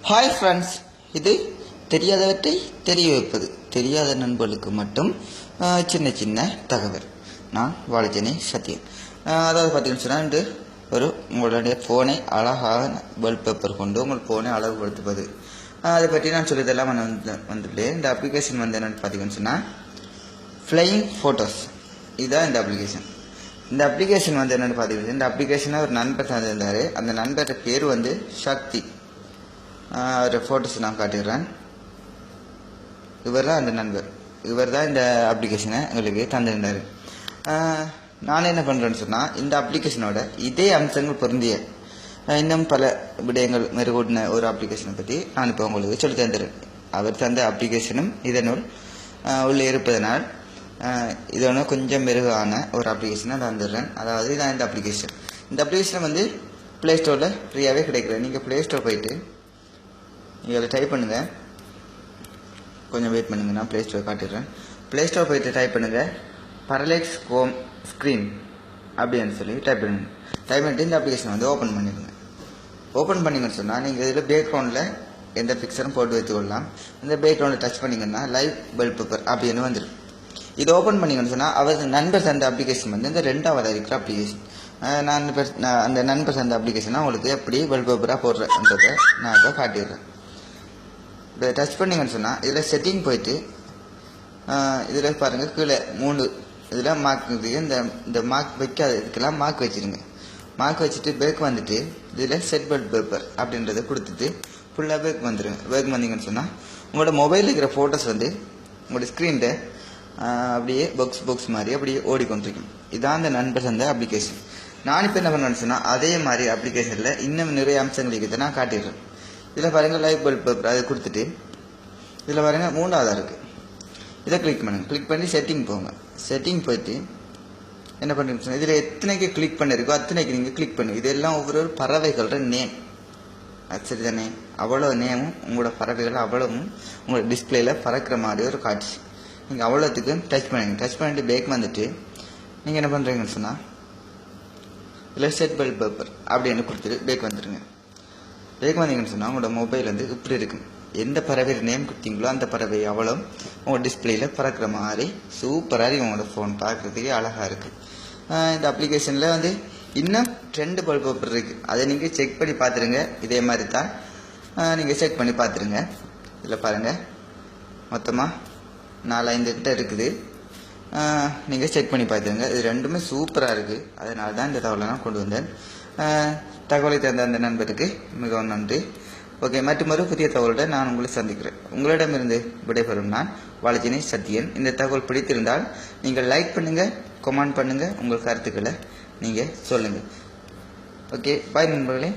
Hi friends, இது தெரியாதவற்றை தெரிய வைப்பது. தெரியாத நண்பர்களுக்கு மட்டும் சின்ன சின்ன தகவல். நான் வாலிஜனி சத்யன். அதாவது பார்த்தீங்கன்னு சொன்னால், ஒரு உங்களுடைய ஃபோனை அழகாக வால்பேப்பர் கொண்டு உங்கள் ஃபோனை அழகுபடுத்துவது, அதை பற்றி நான் சொல்லியதெல்லாம் வந்துள்ளேன். இந்த அப்ளிகேஷன் வந்து என்னென்னு பார்த்தீங்கன்னு சொன்னால், ஃப்ளையிங் ஃபோட்டோஸ். இதுதான் இந்த அப்ளிகேஷன். இந்த அப்ளிகேஷன் வந்து என்னென்னு பார்த்தீங்கன்னா, இந்த அப்ளிகேஷனை ஒரு நண்பர் தந்திருந்தார். அந்த நண்பர் பேர் வந்து சக்தி. ஒரு ஃபோட்டோஸ் நான் காட்டிடுறேன். இவர் தான் அந்த நண்பர். இவர் தான் இந்த அப்ளிகேஷனை எங்களுக்கு தந்திருந்தார். நான் என்ன பண்ணுறேன்னு சொன்னால், இந்த அப்ளிகேஷனோட இதே அம்சங்கள் பொருந்திய இன்னும் பல விடயங்கள் மெருகூட்டின ஒரு அப்ளிகேஷனை பற்றி நான் இப்போ உங்களுக்கு சொல்லி தந்துடுறேன். அவர் தந்த அப்ளிகேஷனும் இதனுள் உள்ளே இருப்பதனால் இதோட கொஞ்சம் மெருகான ஒரு அப்ளிகேஷனை தந்துடுறேன். அதாவது இதான் இந்த அப்ளிகேஷன். இந்த அப்ளிகேஷனை வந்து ப்ளே ஸ்டோரில் ஃப்ரீயாகவே கிடைக்கிறேன். நீங்கள் ப்ளே ஸ்டோர் போயிட்டு இதில் டைப் பண்ணுங்கள். கொஞ்சம் வெயிட் பண்ணுங்கள், நான் ப்ளே ஸ்டோர் காட்டிடுறேன். ப்ளே ஸ்டோர் போயிட்டு டைப் பண்ணுங்கள், பரலெக்ஸ் ஹோம் ஸ்க்ரீன் அப்படின்னு சொல்லி டைப் பண்ணுங்கள். டைப் பண்ணிட்டு இந்த அப்ளிகேஷன் வந்து ஓப்பன் பண்ணிடுங்க. ஓப்பன் பண்ணிங்கன்னு சொன்னால், நீங்கள் இதில் பேக்ரவுண்டில் எந்த பிக்சரும் போட்டு வைத்துக்கொள்ளலாம். இந்த பேக்ரவுண்டில் டச் பண்ணிங்கன்னா லைவ் வால்பேப்பர் அப்படின்னு வந்துடும். இது ஓப்பன் பண்ணிங்கன்னு சொன்னால், அவர் நண்பர் தந்த அப்ளிகேஷன் வந்து இந்த ரெண்டாவது இருக்கிற அப்ளிகேஷன். நான் அந்த நண்பர் தந்த அப்ளிகேஷனாக உங்களுக்கு எப்படி வால்பேப்பராக போடுறேன்றதை நான் இப்போ காட்டிடுறேன். இதை டச் பண்ணிங்கன்னு சொன்னால், இதில் செட்டிங் போயிட்டு இதில் பாருங்கள், கீழே 3 இதில் மார்க் இருக்குது. இந்த மார்க் வைக்காத இதுக்கெல்லாம் மார்க் வச்சுருங்க. மார்க் வச்சுட்டு பேக் வந்துட்டு இதில் செட் வால்பேப்பர் அப்படின்றத கொடுத்துட்டு ஃபுல்லாக பேக் வந்துடுங்க. பேக் வந்தீங்கன்னு சொன்னால், உங்களோட மொபைலில் இருக்கிற ஃபோட்டோஸ் வந்து உங்களோட ஸ்க்ரீனில் அப்படியே பாக்ஸ் மாதிரி அப்படியே ஓடிக்கொண்டிருக்கும். இதான் அந்த நண்பர் தந்த அப்ளிகேஷன். நான் இப்போ என்ன பண்ணேன்னு சொன்னால், அதே மாதிரி அப்ளிகேஷனில் இன்னும் நிறைய அம்சங்கள் இருக்குது, நான் காட்டிடுறேன். இதில் பாருங்கள், லைவ் வால்பேப்பர் அதை கொடுத்துட்டு இதில் பாருங்கள் 3ஆவதாக இருக்குது. இதை கிளிக் பண்ணுங்கள். கிளிக் பண்ணி செட்டிங் போங்க. செட்டிங் போயிட்டு என்ன பண்ணுறீங்கன்னு சொன்னால், இதில் எத்தனைக்கு கிளிக் பண்ணியிருக்கோ அத்தனைக்கு நீங்கள் கிளிக் பண்ணுங்கள். இதெல்லாம் ஒவ்வொரு பறவைகளோட நேம். அது சரி தானே? அவ்வளோ நேமும் உங்களோட பறவைகள் அவ்வளவும் உங்களோட டிஸ்பிளேயில் பறக்கிற மாதிரி ஒரு காட்சி. நீங்கள் அவ்வளோத்துக்கு டச் பண்ணுங்க. டச் பண்ணிட்டு பேக் வந்துட்டு நீங்கள் என்ன பண்ணுறீங்கன்னு சொன்னால், இதில் செட் வால்பேப்பர் அப்படின்னு கொடுத்துட்டு பேக் வந்துடுங்க. பேக் வந்தீங்கன்னு சொன்னால், உங்களோட மொபைல் வந்து இப்படி இருக்கும். எந்த பறவை நேம் கொடுத்தீங்களோ அந்த பறவை அவ்வளோ உங்களோட டிஸ்பிளேயில் பறக்கிற மாதிரி சூப்பராக இருக்கும். உங்களோட ஃபோன் பார்க்குறதுக்கே அழகாக இருக்குது. இந்த அப்ளிகேஷனில் வந்து இன்னும் 2 வால்பேப்பர் இருக்குது. அதை நீங்கள் செக் பண்ணி பார்த்துருங்க. இதே மாதிரி தான் நீங்கள் செக் பண்ணி பார்த்துருங்க. இதில் பாருங்கள், மொத்தமாக 4-5 கிட்ட இருக்குது. நீங்கள் செக் பண்ணி பார்த்துருங்க. இது ரெண்டுமே சூப்பராக இருக்குது. அதனால தான் இந்த தகவலை நான் கொண்டு வந்தேன். தகவலை தந்த அந்த நண்பருக்கு மிகவும் நன்றி. ஓகே, மற்றொரு புதிய தகவலுடன் நான் உங்களை சந்திக்கிறேன். உங்களிடமிருந்து விடைபெறும் நான் வாலிஜனி சத்யன். இந்த தகவல் பிடித்திருந்தால் நீங்கள் லைக் பண்ணுங்கள், கமெண்ட் பண்ணுங்கள், உங்கள் கருத்துக்களை நீங்கள் சொல்லுங்கள். ஓகே, பாய் நண்பர்களே.